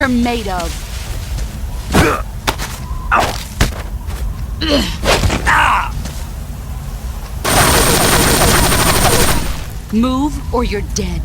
You're made of. Move or you're dead.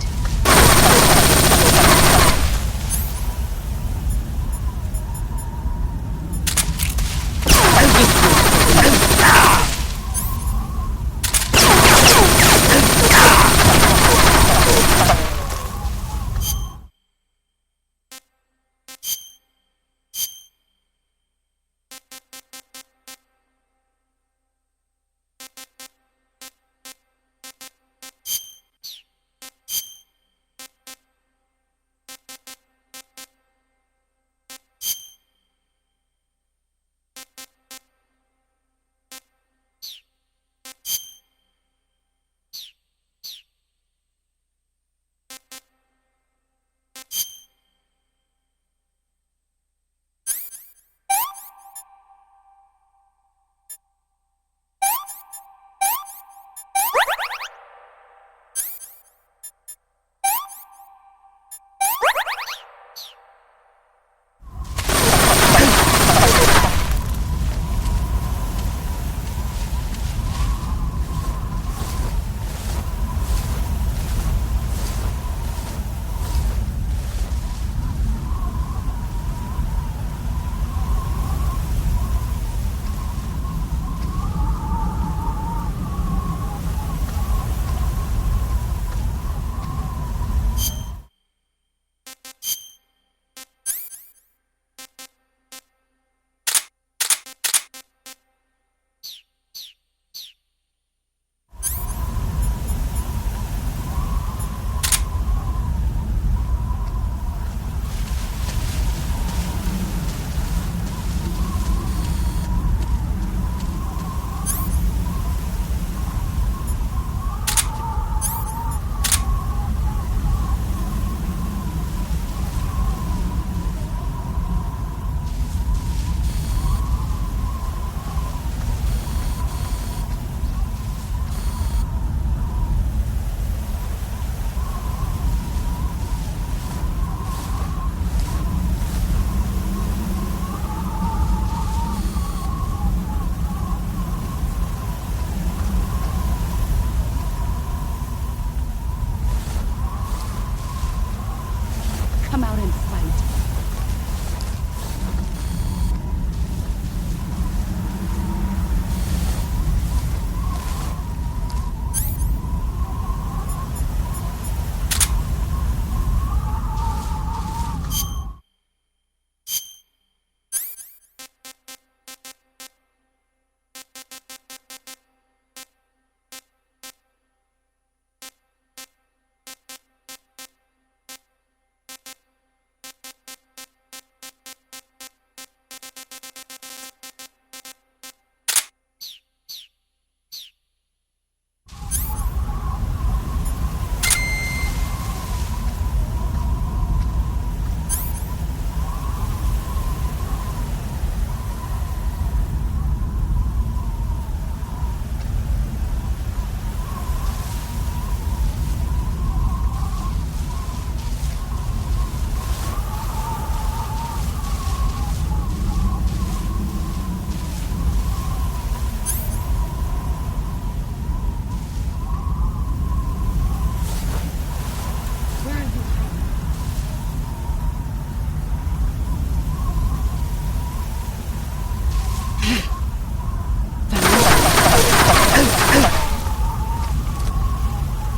Come out and fight.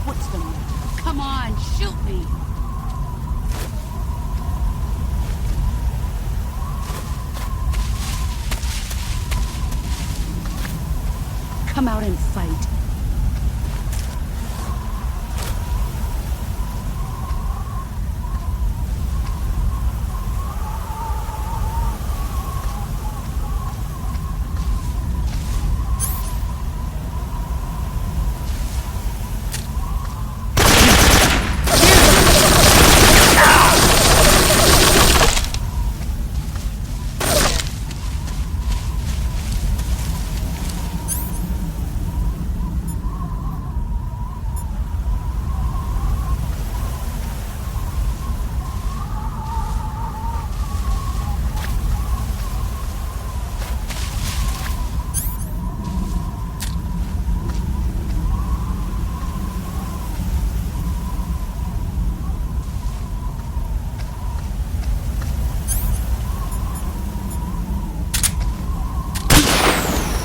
What's the matter? Come on, shoot me! Come out and fight.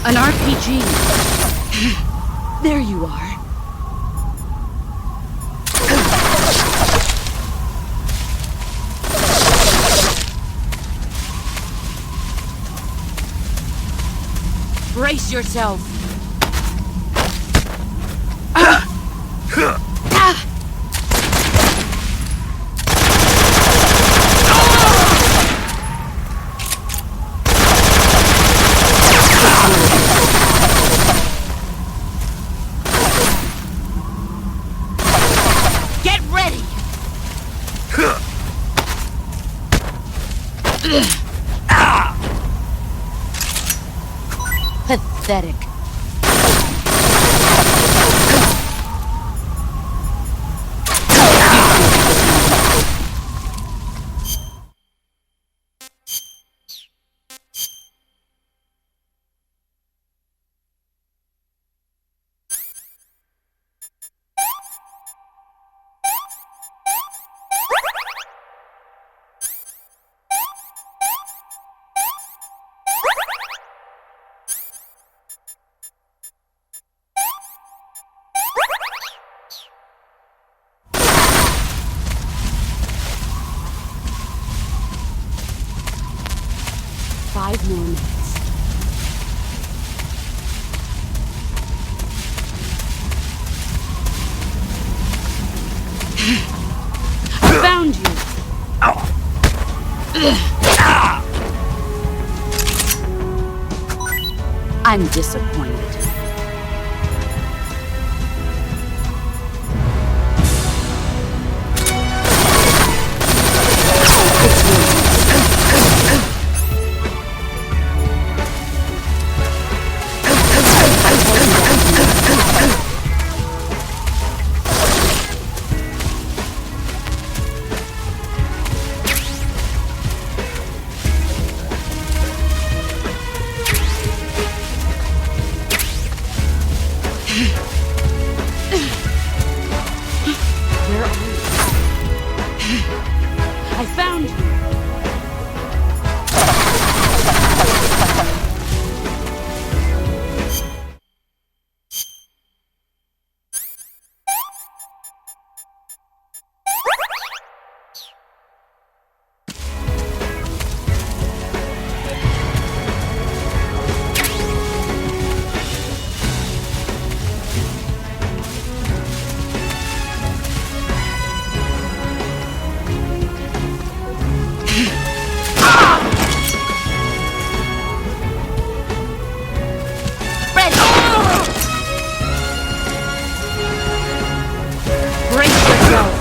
An RPG. There you are. Brace yourself. Get ready. Pathetic. Five more minutes. I found you. I'm disappointed. Where are you? I found you. Brace yourself.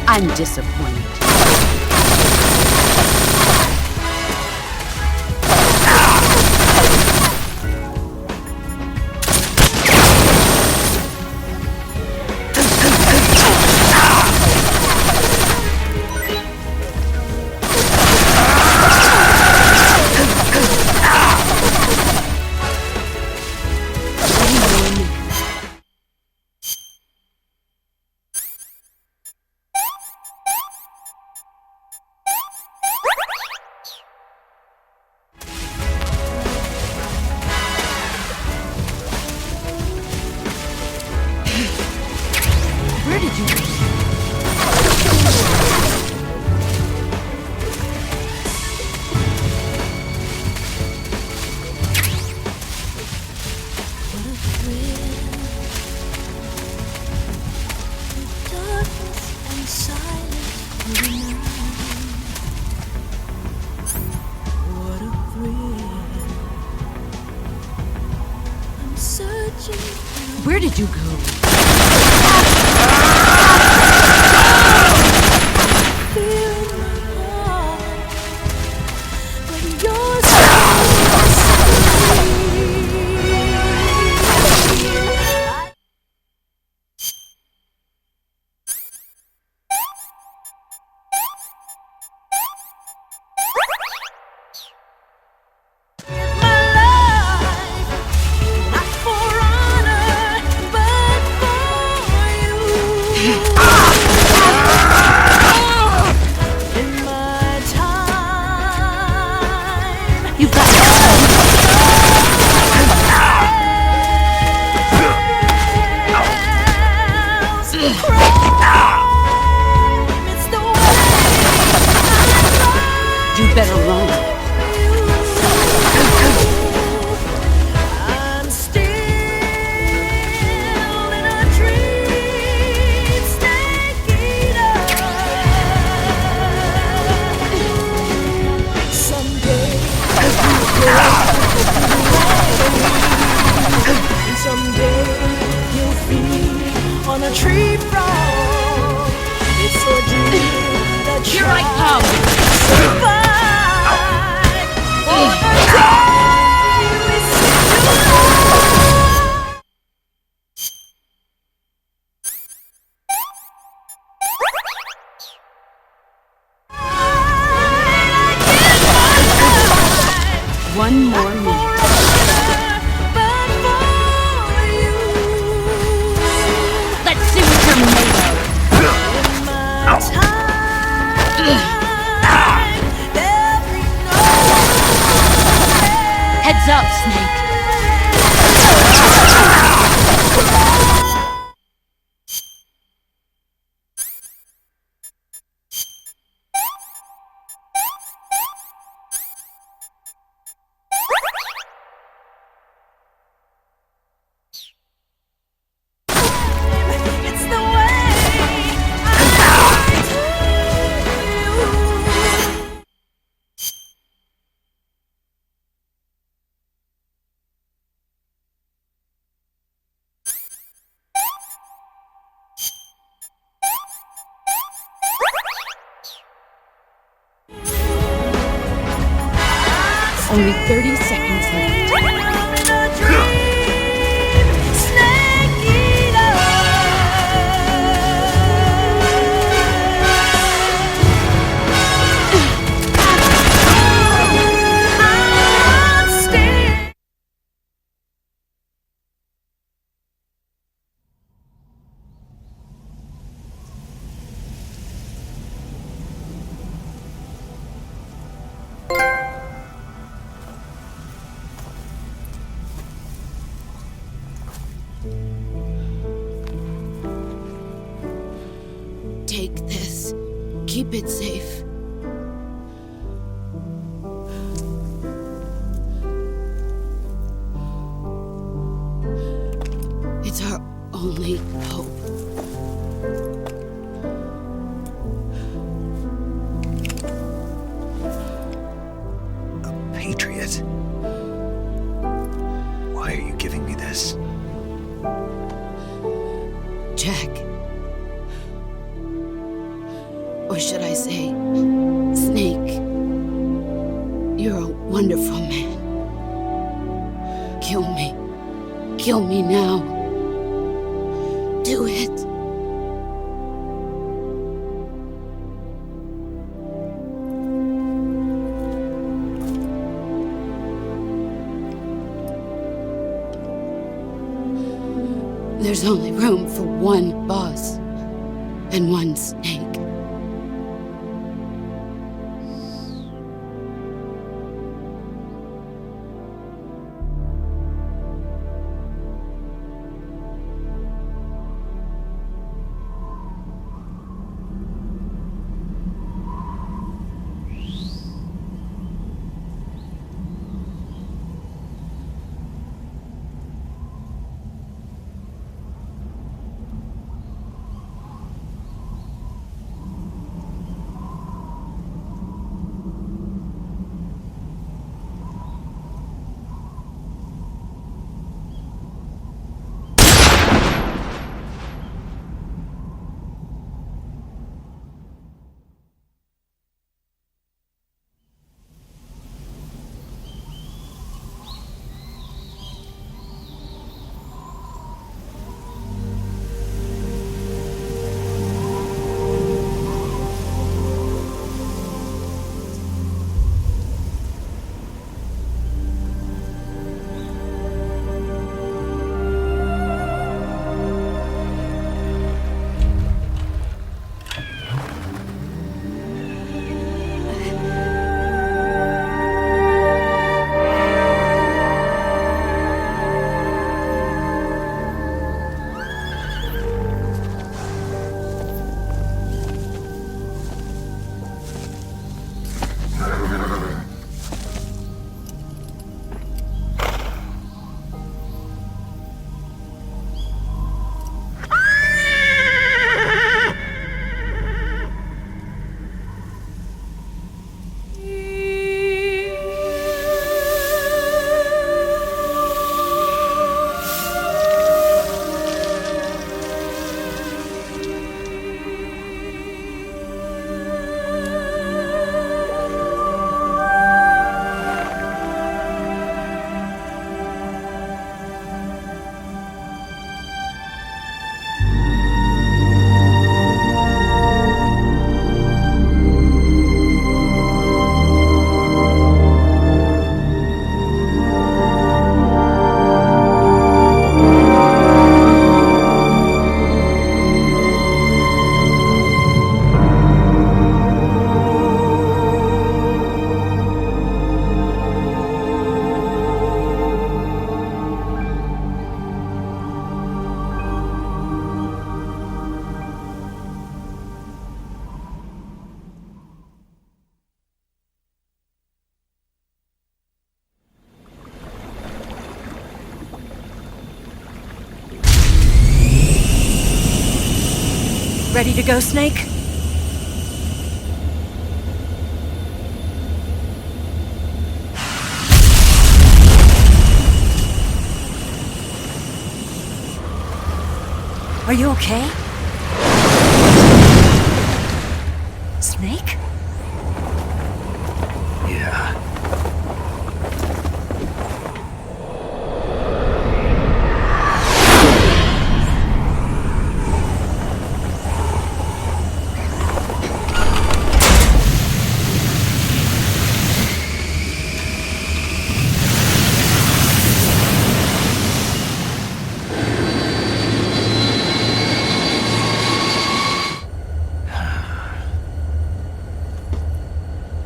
I'm disappointed. Where did you go? What a thrill, the darkness and silence of the night. What a thrill, I'm searching for Where did you go? fear in my heart, but you're so in my time. It's the way You better run. I'm still in a dream, snake eater. Someday and someday you'll feed on a tree frog. It's so deep that Here I come. survive for the day we see you love. One more minute. But for you, Let's see what you're made of. my time, there'll be no Heads up, Snake. It's the way I do you. Only 30 seconds left. I'm in a dream, snake eater. I'm still. Take this. Keep it safe. It's our only hope. A patriot? Why are you giving me this? Jack. Or should I say, Snake. You're a wonderful man. Kill me. Kill me now. Do it. There's only room for one boss and one snake. Ready to go, Snake? Are you okay? Snake? Yeah.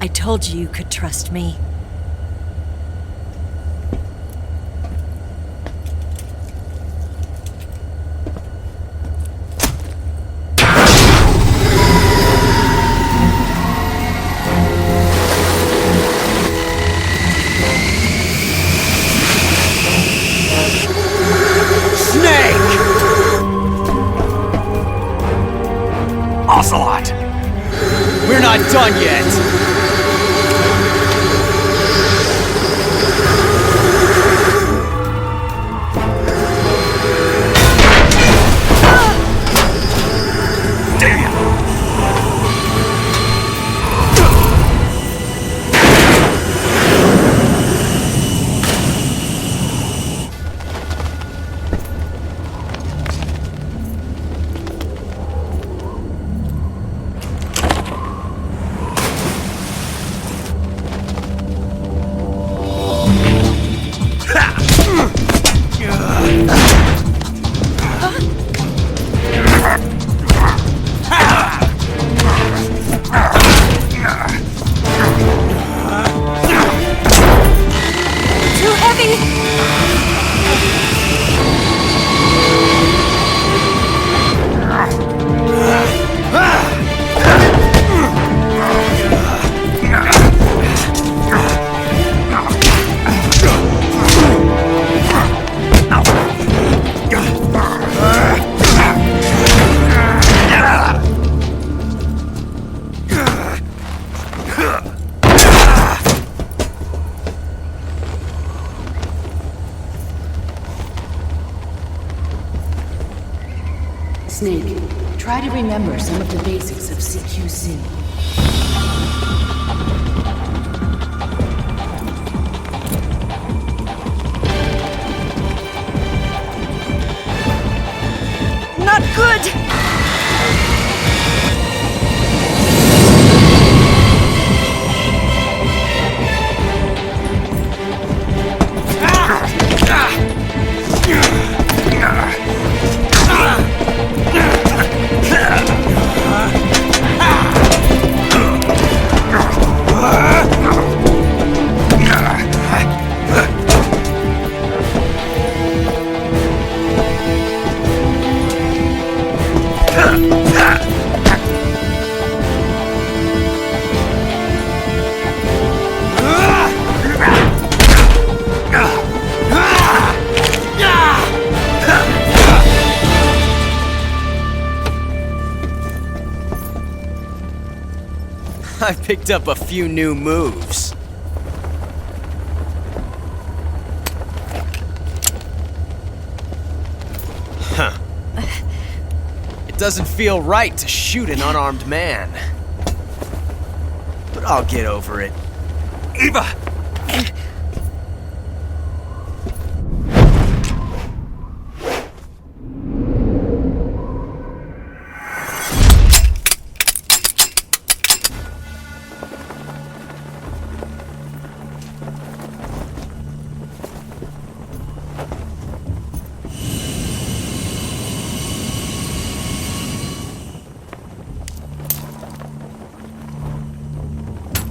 I told you you could trust me. Snake! Ocelot! We're not done yet! Snake, try to remember some of the basics of CQC. Not good! I picked up a few new moves. Huh. It doesn't feel right to shoot an unarmed man. But I'll get over it. Eva!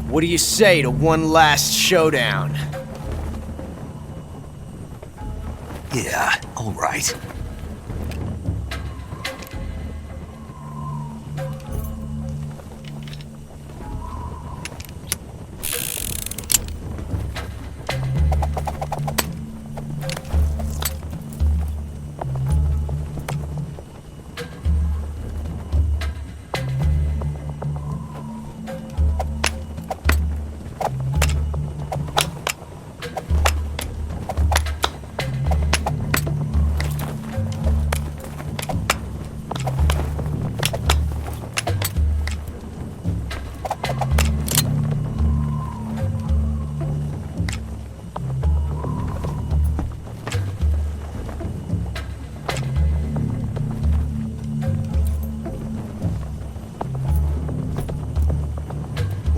What do you say to one last showdown? Yeah, all right.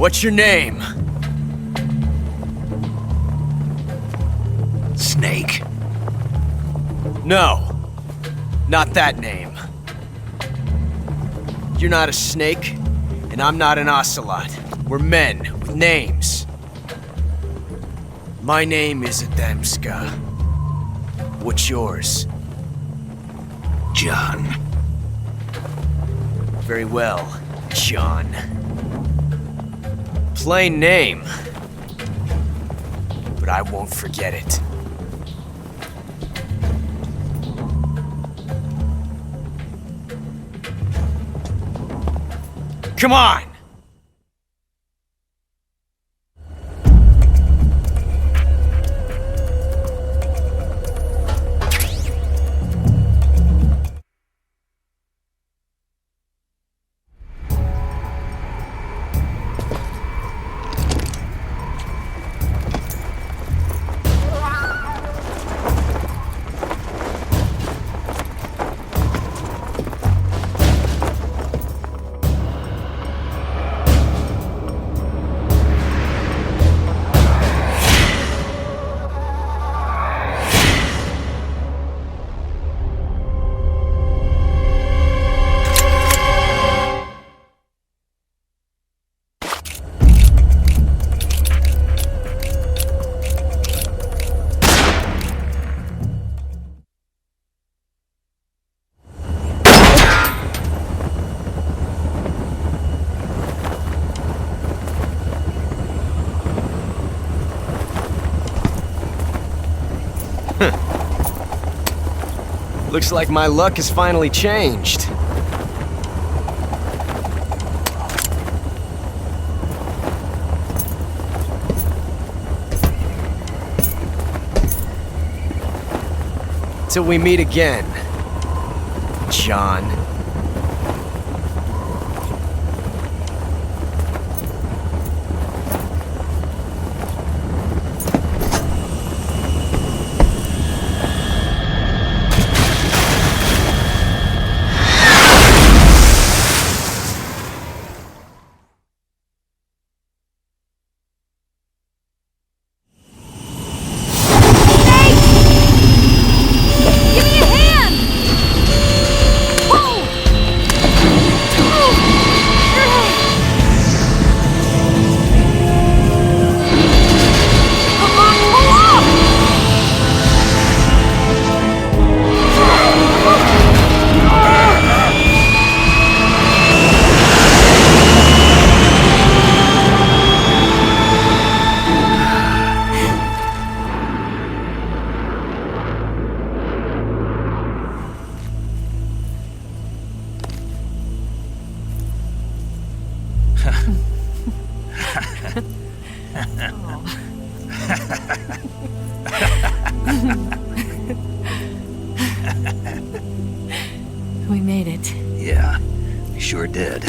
What's your name? Snake. No. Not that name. You're not a snake, and I'm not an ocelot. We're men with names. My name is Adamska. What's yours? John. Very well, John. Plain name. But I won't forget it. Come on! Looks like my luck has finally changed. Till we meet again, John. We made it. Yeah, we sure did.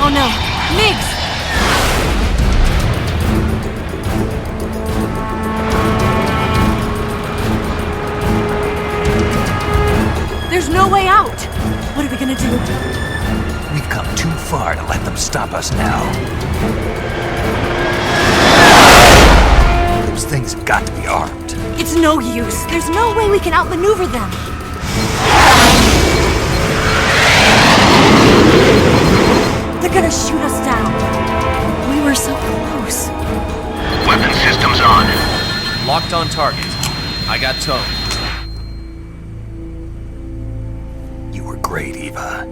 Oh no, Migs! There's no way out! What are we gonna do? We've come too far to let them stop us now. Those things have got to be armed. It's no use. There's no way we can outmaneuver them. They're gonna shoot us down. We were so close. Weapon systems on. Locked on target. I got towed. You were great, Eva.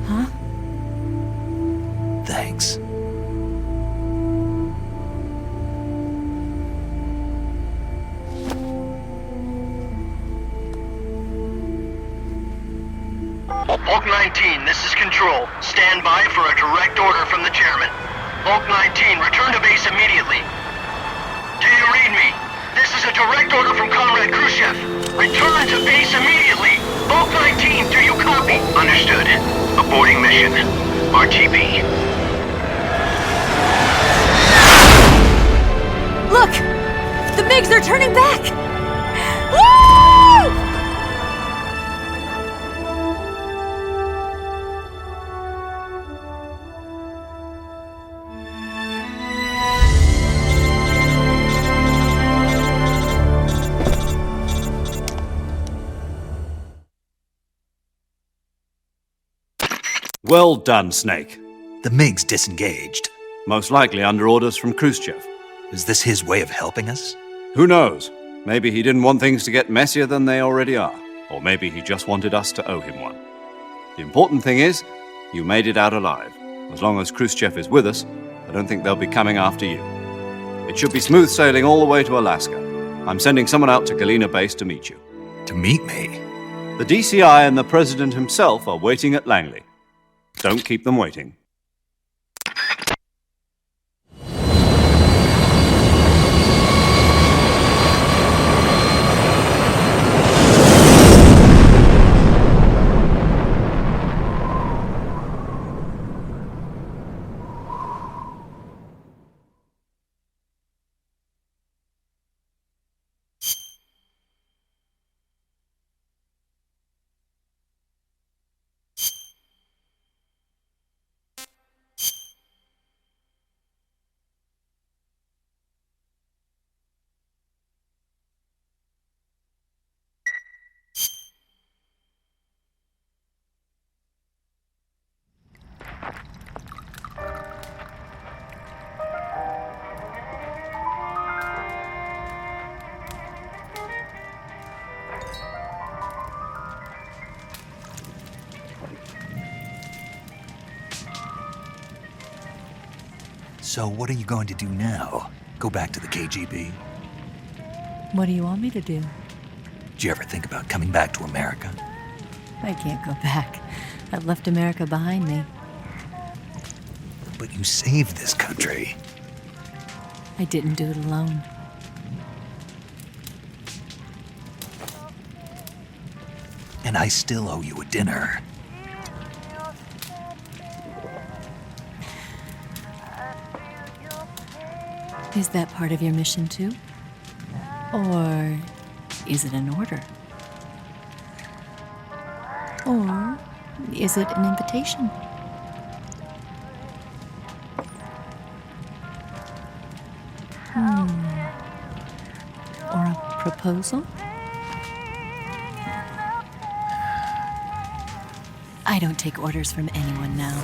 Huh? Thanks. Hulk 19, this is Control. Stand by for a direct order from the chairman. Bulk 19, return to base immediately. Do you read me? This is a direct order from Comrade Khrushchev. Return to base immediately! Bulk 19, do you copy? Understood. Aborting mission. RTB. Look! The MiGs are turning back! Woo! Well done, Snake. The MiG's disengaged. Most likely under orders from Khrushchev. Is this his way of helping us? Who knows? Maybe he didn't want things to get messier than they already are. Or maybe he just wanted us to owe him one. The important thing is, you made it out alive. As long as Khrushchev is with us, I don't think they'll be coming after you. It should be smooth sailing all the way to Alaska. I'm sending someone out to Galena Base to meet you. To meet me? The DCI and the President himself are waiting at Langley. Don't keep them waiting. So what are you going to do now? Go back to the KGB? What do you want me to do? Did you ever think about coming back to America? I can't go back. I've left America behind me. But you saved this country. I didn't do it alone. And I still owe you a dinner. Is that part of your mission too? Or is it an order? Or is it an invitation? Or a proposal? I don't take orders from anyone now.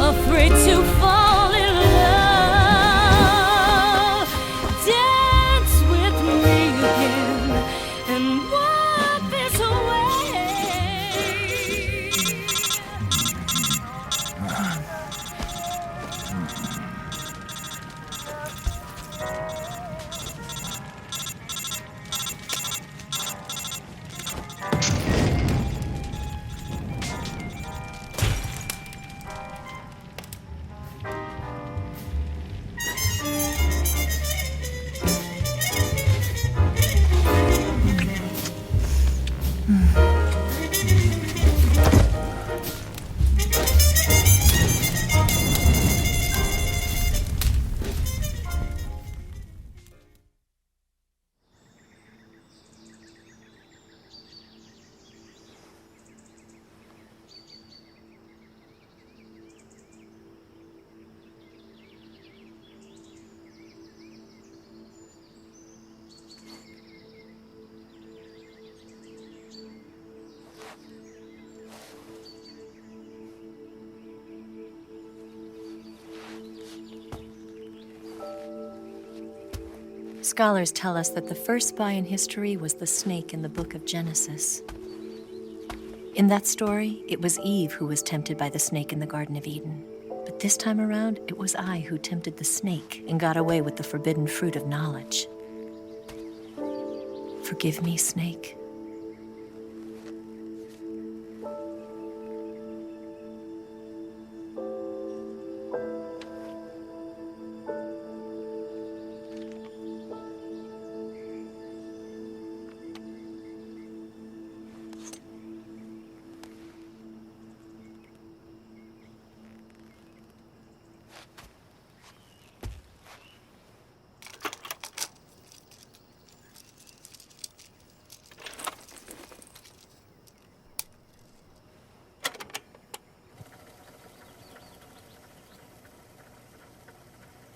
Afraid to fall in love. Scholars tell us that the first spy in history was the snake in the book of Genesis. In that story, it was Eve who was tempted by the snake in the Garden of Eden. But this time around, it was I who tempted the snake and got away with the forbidden fruit of knowledge. Forgive me, snake.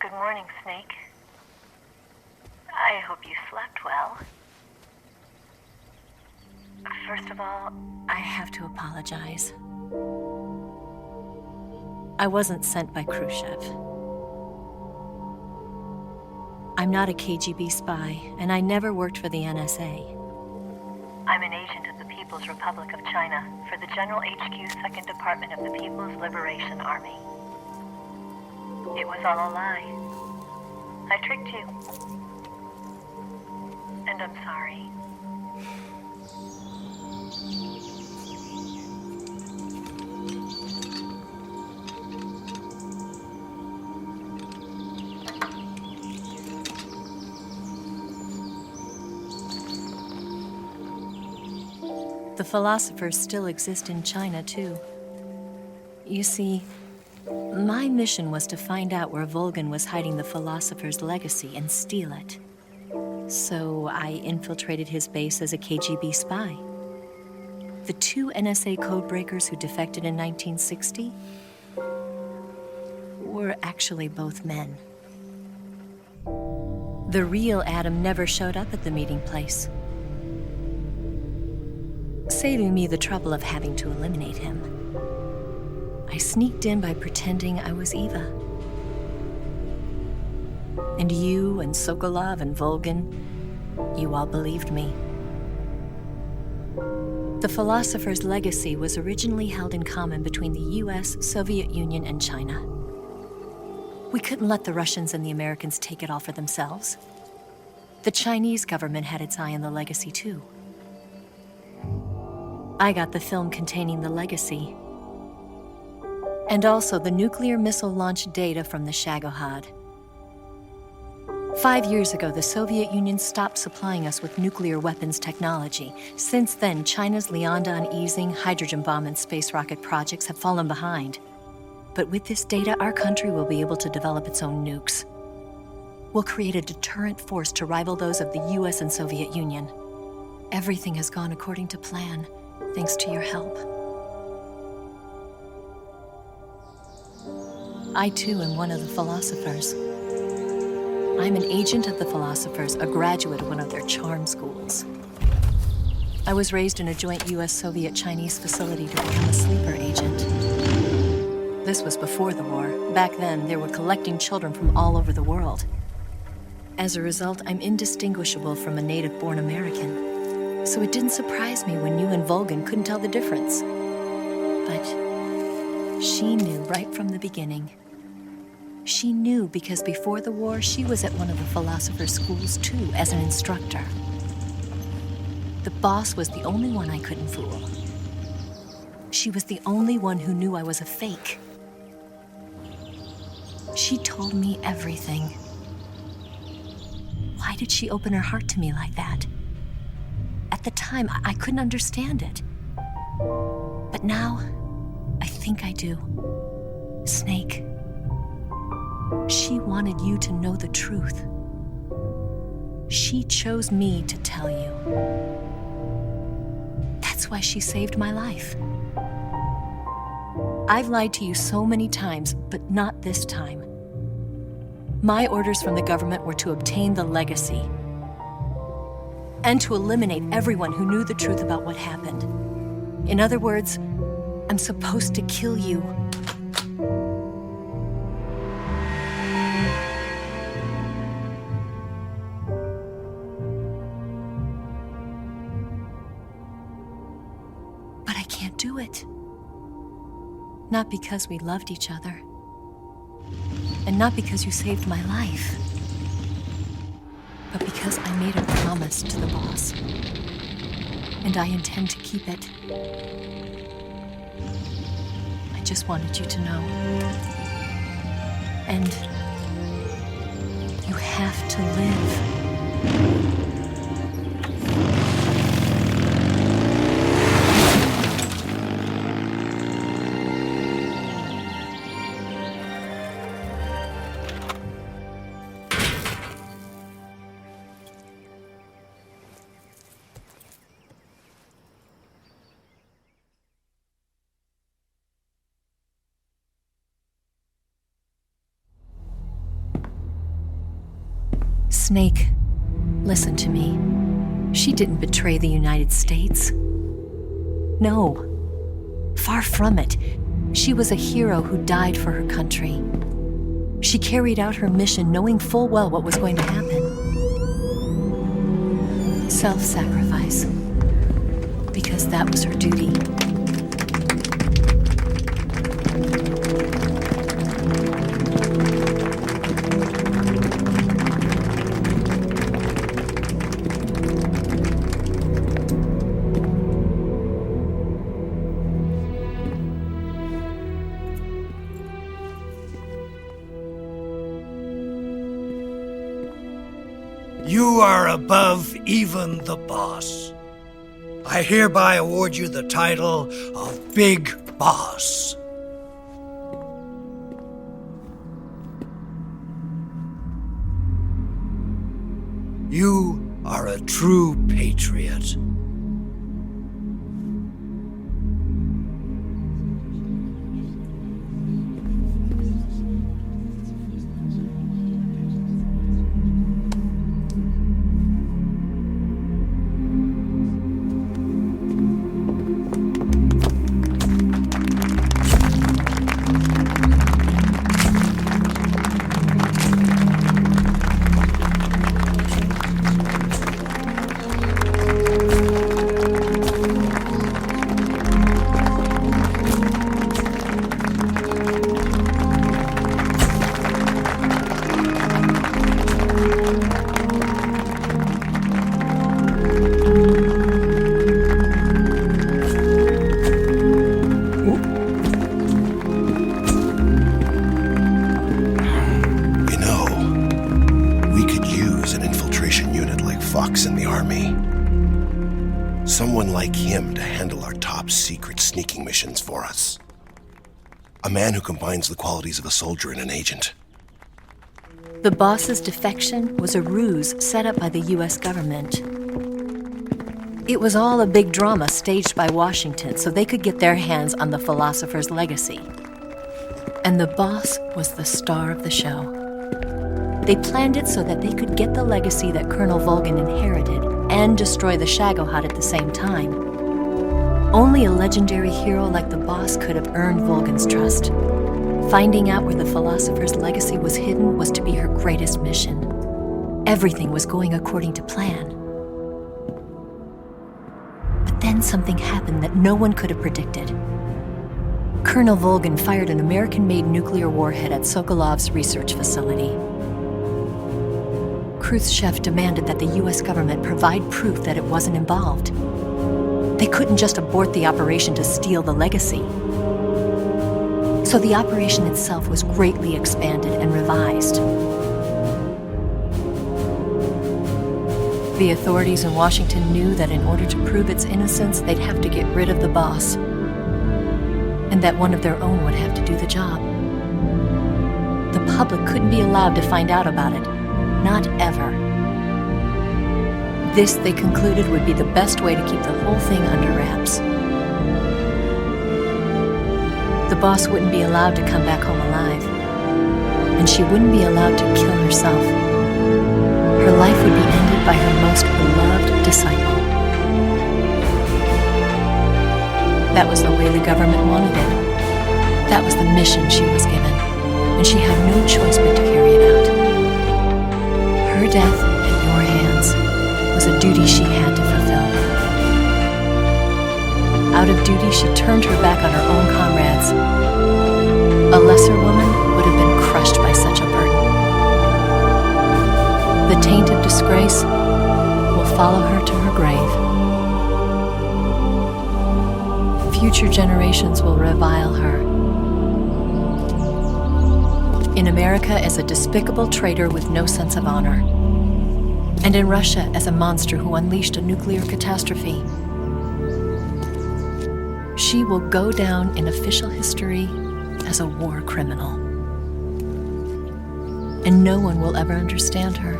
Good morning, Snake. I hope you slept well. First of all, I have to apologize. I wasn't sent by Khrushchev. I'm not a KGB spy, and I never worked for the NSA. I'm an agent of the People's Republic of China for the General HQ 2nd Department of the People's Liberation Army. It was all a lie. I tricked you. And I'm sorry. The philosophers still exist in China, too. You see, my mission was to find out where Volgin was hiding the philosopher's legacy and steal it. So I infiltrated his base as a KGB spy. The 2 NSA codebreakers who defected in 1960 were actually both men. The real Adam never showed up at the meeting place, saving me the trouble of having to eliminate him. I sneaked in by pretending I was Eva. And you and Sokolov and Volgin, you all believed me. The philosopher's legacy was originally held in common between the US, Soviet Union, and China. We couldn't let the Russians and the Americans take it all for themselves. The Chinese government had its eye on the legacy, too. I got the film containing the legacy, and also the nuclear missile launch data from the Shagohod. 5 years ago, the Soviet Union stopped supplying us with nuclear weapons technology. Since then, China's Lianda and Yizheng hydrogen bomb and space rocket projects have fallen behind. But with this data, our country will be able to develop its own nukes. We'll create a deterrent force to rival those of the US and Soviet Union. Everything has gone according to plan, thanks to your help. I, too, am one of the philosophers. I'm an agent of the philosophers, a graduate of one of their charm schools. I was raised in a joint US-Soviet-Chinese facility to become a sleeper agent. This was before the war. Back then, they were collecting children from all over the world. As a result, I'm indistinguishable from a native-born American. So it didn't surprise me when you and Volgin couldn't tell the difference. But she knew right from the beginning. She knew because before the war, she was at one of the philosopher's schools too, as an instructor. The boss was the only one I couldn't fool. She was the only one who knew I was a fake. She told me everything. Why did she open her heart to me like that? At the time, I couldn't understand it. But now, I think I do. Snake. She wanted you to know the truth. She chose me to tell you. That's why she saved my life. I've lied to you so many times, but not this time. My orders from the government were to obtain the legacy and to eliminate everyone who knew the truth about what happened. In other words, I'm supposed to kill you. Not because we loved each other. And not because you saved my life. But because I made a promise to the boss. And I intend to keep it. I just wanted you to know. And you have to live. Snake, listen to me. She didn't betray the United States. No. Far from it. She was a hero who died for her country. She carried out her mission knowing full well what was going to happen. Self-sacrifice. Because that was her duty. You are above even the boss. I hereby award you the title of Big Boss. You are a true patriot. Someone like him to handle our top secret sneaking missions for us. A man who combines the qualities of a soldier and an agent. The boss's defection was a ruse set up by the US government. It was all a big drama staged by Washington so they could get their hands on the philosopher's legacy. And the boss was the star of the show. They planned it so that they could get the legacy that Colonel Volgin inherited and destroy the Shagohod at the same time. Only a legendary hero like the boss could have earned Volgin's trust. Finding out where the philosopher's legacy was hidden was to be her greatest mission. Everything was going according to plan. But then something happened that no one could have predicted. Colonel Volgin fired an American-made nuclear warhead at Sokolov's research facility. Khrushchev demanded that the US government provide proof that it wasn't involved. They couldn't just abort the operation to steal the legacy. So the operation itself was greatly expanded and revised. The authorities in Washington knew that in order to prove its innocence, they'd have to get rid of the boss, and that one of their own would have to do the job. The public couldn't be allowed to find out about it. Not ever. This, they concluded, would be the best way to keep the whole thing under wraps. The boss wouldn't be allowed to come back home alive, and she wouldn't be allowed to kill herself. Her life would be ended by her most beloved disciple. That was the way the government wanted it. That was the mission she was given, and she had no choice but to carry it out. Her death at your hands was a duty she had to fulfill. Out of duty, she turned her back on her own comrades generations will revile her. In America as a despicable traitor with no sense of honor. And in Russia as a monster who unleashed a nuclear catastrophe. She will go down in official history as a war criminal. And no one will ever understand her.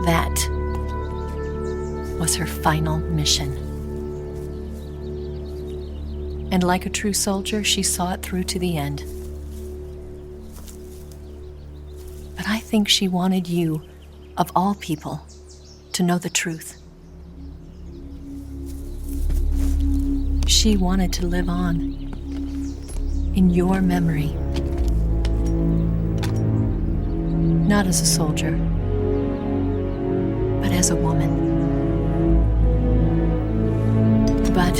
That was her final mission. And like a true soldier, she saw it through to the end. But I think she wanted you, of all people, to know the truth. She wanted to live on in your memory. Not as a soldier, but as a woman. But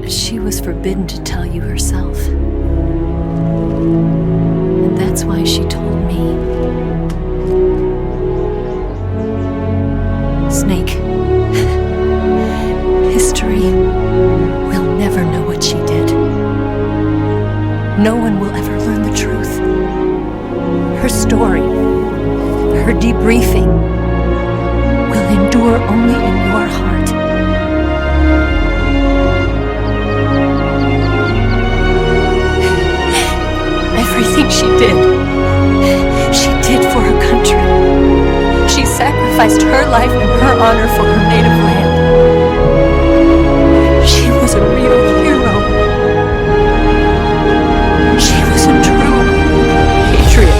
she was forbidden to tell you herself. And that's why she told me. Snake, history will never know what she did. No one will ever learn the truth. Her story, her debriefing, will endure only in your heart. Everything she did for her country. She sacrificed her life and her honor for her native land. She was a real hero. She was a true patriot.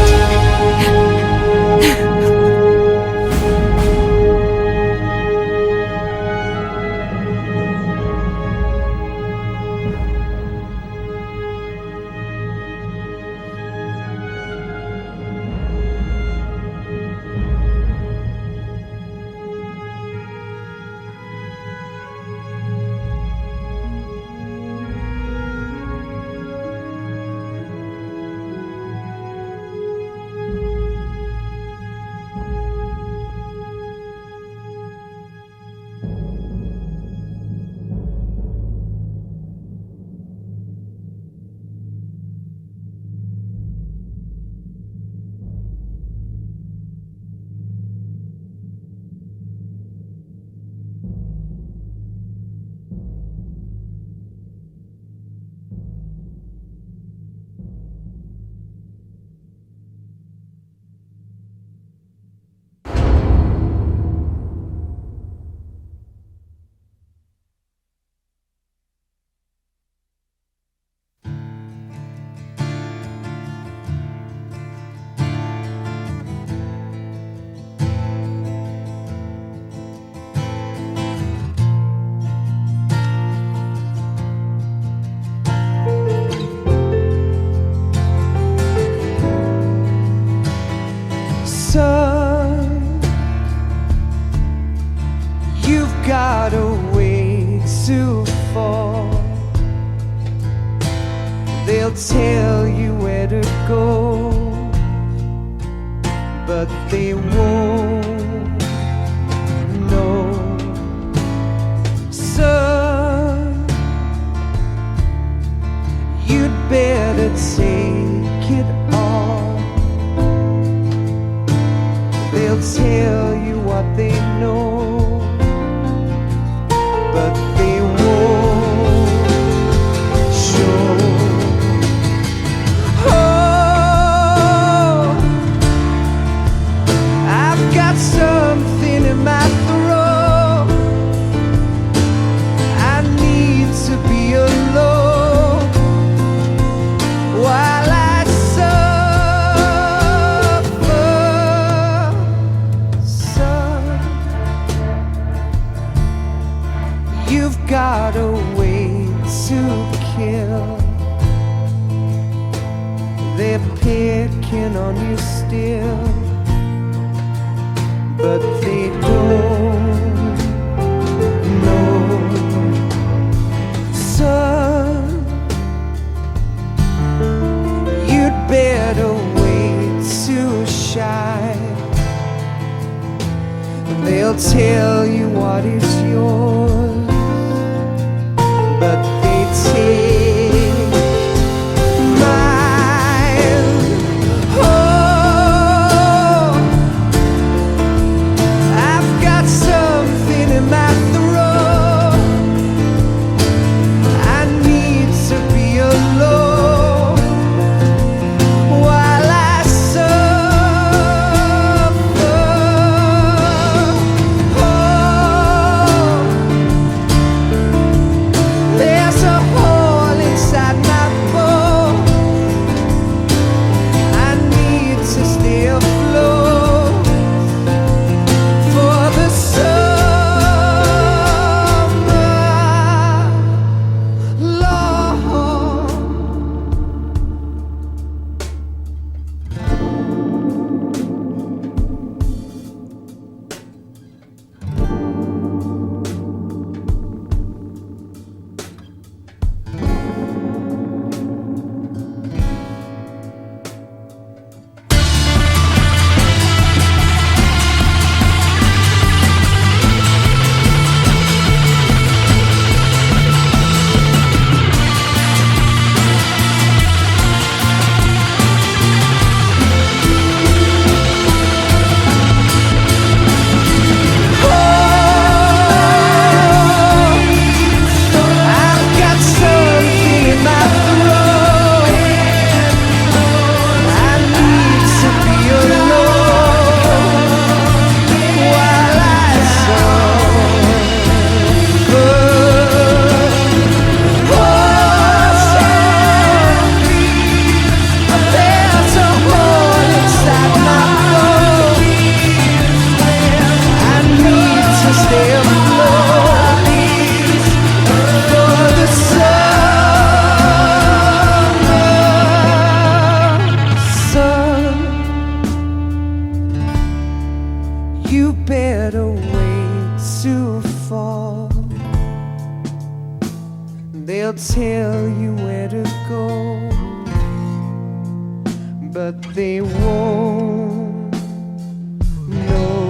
got a way to fall. They'll tell you where to go, but they won't know. Son, you'd better take it all. They'll tell you what they know, but they won't show. Oh, I've got something in my throat. I need to be alone while I suffer. Son, you've got a way to kill. They're picking on you still, but they don't know. Son, you'd better wait to shine. They'll tell you what is yours, but they won't know.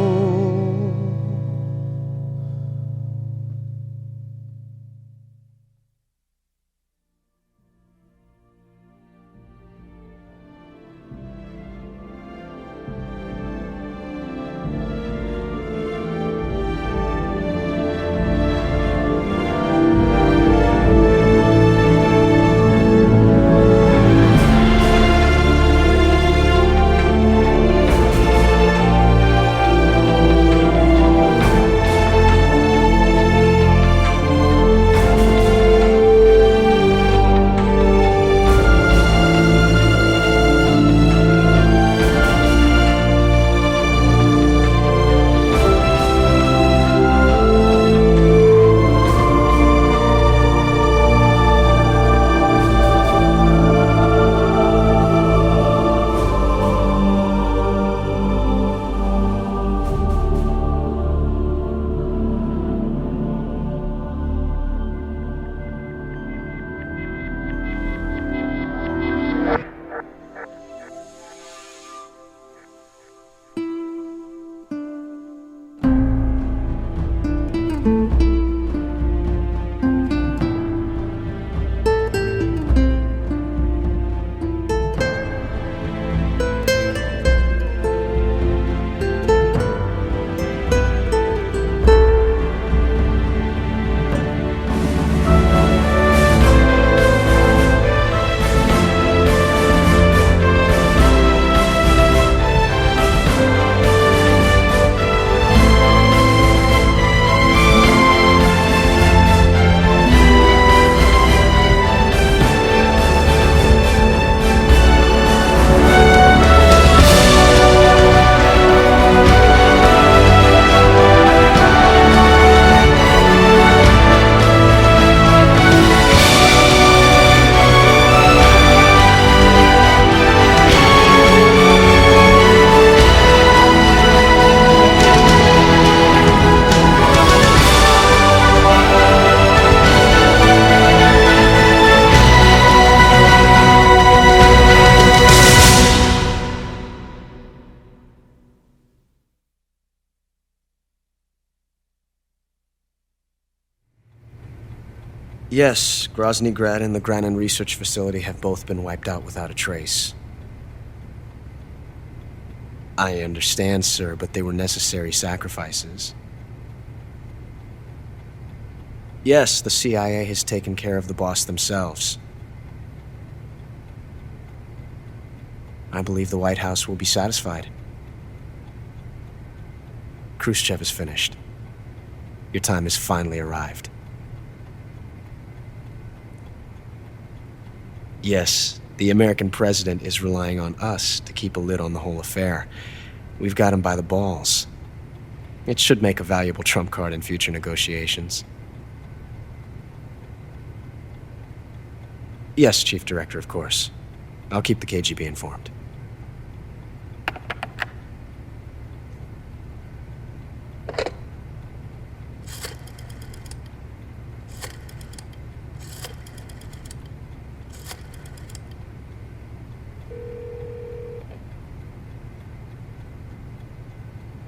Yes, Grozny Grad and the Granin Research Facility have both been wiped out without a trace. I understand, sir, but they were necessary sacrifices. Yes, the CIA has taken care of the boss themselves. I believe the White House will be satisfied. Khrushchev is finished. Your time has finally arrived. Yes, the American president is relying on us to keep a lid on the whole affair. We've got him by the balls. It should make a valuable trump card in future negotiations. Yes, Chief Director, of course. I'll keep the KGB informed.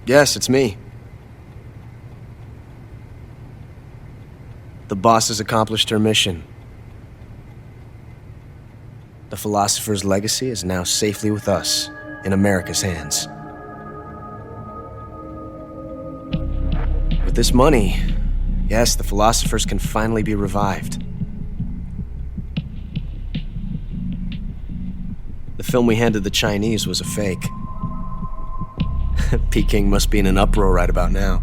Yes, it's me. The boss has accomplished her mission. The philosopher's legacy is now safely with us, in America's hands. With this money, yes, the philosophers can finally be revived. The film we handed the Chinese was a fake. Peking must be in an uproar right about now.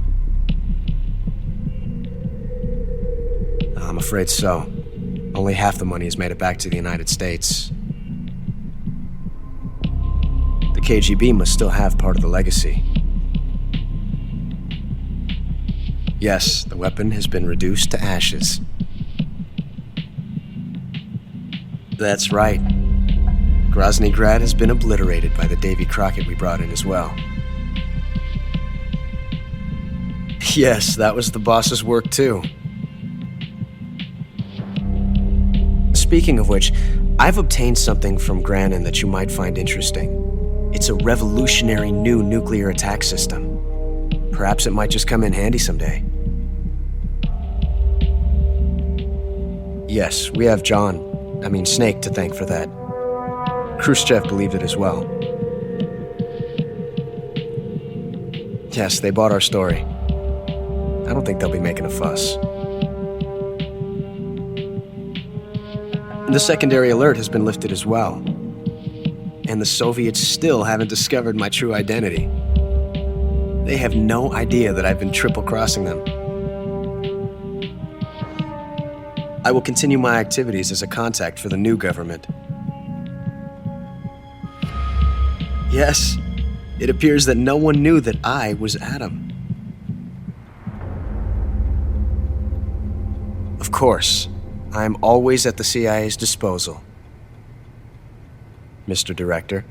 I'm afraid so. Only half the money has made it back to the United States. The KGB must still have part of the legacy. Yes, the weapon has been reduced to ashes. That's right. Grozny Grad has been obliterated by the Davy Crockett we brought in as well. Yes, that was the boss's work too. Speaking of which, I've obtained something from Granin that you might find interesting. It's a revolutionary new nuclear attack system. Perhaps it might just come in handy someday. Yes, we have Snake to thank for that. Khrushchev believed it as well. Yes, they bought our story. I don't think they'll be making a fuss. The secondary alert has been lifted as well. And the Soviets still haven't discovered my true identity. They have no idea that I've been triple-crossing them. I will continue my activities as a contact for the new government. Yes, it appears that no one knew that I was Adam. Of course, I am always at the CIA's disposal, Mr. Director.